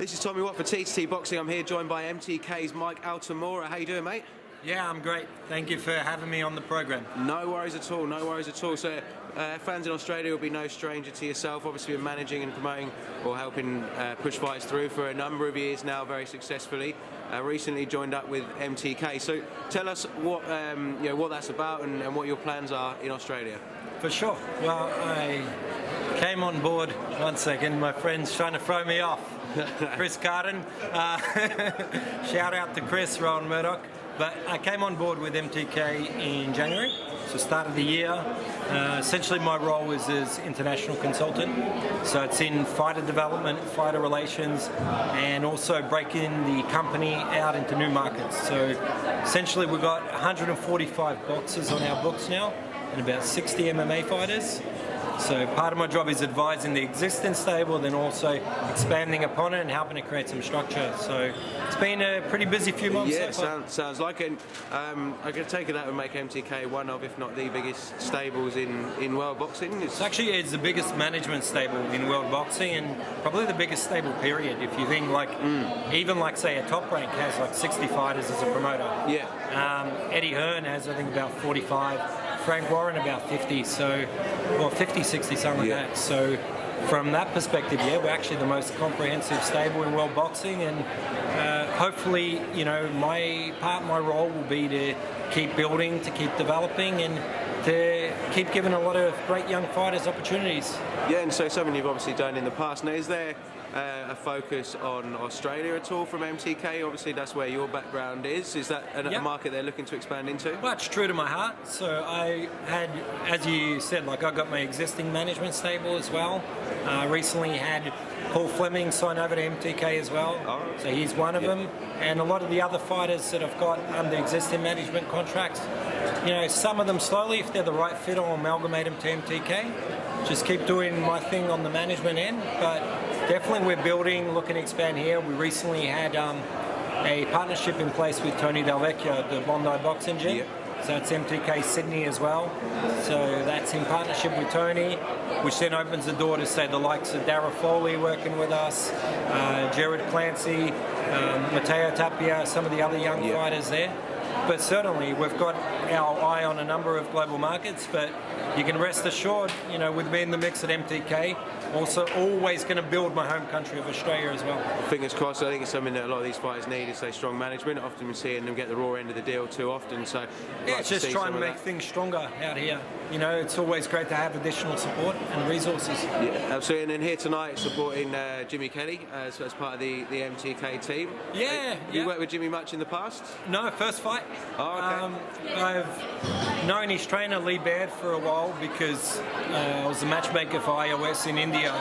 This is Tommy Watt for T2T Boxing. I'm here joined by Mtk'S Mike Altamura. How you doing, mate? Yeah, I'm great. Thank you for having me on the program. No worries at all, no worries at all. So fans in Australia will be no stranger to yourself. Obviously you're managing and promoting or helping push fights through for a number of years now, very successfully. Recently joined up with Mtk'S. So tell us what what that's about and what your plans are in Australia. For sure. Well, I came on board, one second, my friend's trying to throw me off. Chris Carden. Shout out to Chris, Rowan Murdoch. But I came on board with Mtk'S in January, so start of the year. Essentially my role is as international consultant. So it's in fighter development, fighter relations, and also breaking the company out into new markets. So essentially we've got 145 boxers on our books now, and about 60 MMA fighters. So part of my job is advising the existing stable, then also expanding upon it and helping to create some structure. So it's been a pretty busy few months. Yeah, sounds like it. I can take it that would make Mtk'S one of, if not the biggest stables in world boxing. It's the biggest management stable in world boxing, and probably the biggest stable period. If you think like, even like say a Top Rank has like 60 fighters as a promoter. Yeah. Eddie Hearn has I think about 45. Frank Warren about 50, so, well 50, 60, something like that. So from that perspective, yeah, we're actually the most comprehensive stable in world boxing, and hopefully, you know, my role will be to keep building, to keep developing, and to keep giving a lot of great young fighters opportunities. Yeah, and so something you've obviously done in the past. Now, is there a focus on Australia at all from Mtk'S? Obviously that's where your background is. Is that a market they're looking to expand into? Well, it's true to my heart. So I had, as you said, like I got my existing management stable as well. Recently had Paul Fleming sign over to Mtk'S as well. Oh. So he's one of them. And a lot of the other fighters that I've got under existing management contracts, you know, some of them slowly, if they're the right fit, I'll amalgamate them to Mtk'S. Just keep doing my thing on the management end, but definitely we're building, looking to expand here. We recently had a partnership in place with Tony Del Vecchio at the Bondi Boxing Gym. Yep. So it's Mtk'S Sydney as well. So that's in partnership with Tony, which then opens the door to say the likes of Dara Foley working with us, Jared Clancy, Mateo Tapia, some of the other young fighters there. But certainly we've got our eye on a number of global markets, but you can rest assured, you know, with me in the mix at Mtk'S, also always going to build my home country of Australia as well. Fingers crossed. I think it's something that a lot of these fighters need, is say strong management. Often we're seeing them get the raw end of the deal too often. So yeah, it's just trying to make things stronger out here. You know, it's always great to have additional support and resources. Yeah, absolutely. And then here tonight supporting Jimmy Kelly as part of the Mtk'S team. Yeah. You worked with Jimmy much in the past? No, first fight. Oh, okay. I've known his trainer Lee Baird for a while because I was the matchmaker for iOS in India,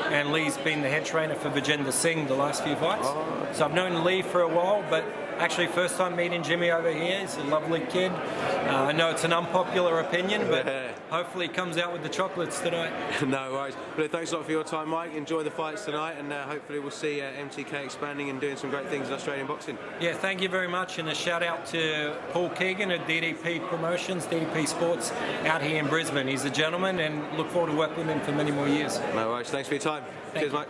and Lee's been the head trainer for Vijender Singh the last few fights. Oh. So I've known Lee for a while, but actually first time meeting Jimmy over here. He's a lovely kid. I know it's an unpopular opinion, but hopefully it comes out with the chocolates tonight. No worries. But thanks a lot for your time, Mike. Enjoy the fights tonight, and hopefully we'll see Mtk'S expanding and doing some great things in Australian boxing. Yeah, thank you very much, and a shout out to Paul Keegan at DDP Promotions, DDP Sports, out here in Brisbane. He's a gentleman, and look forward to working with him for many more years. No worries. Thanks for your time. Cheers, mate.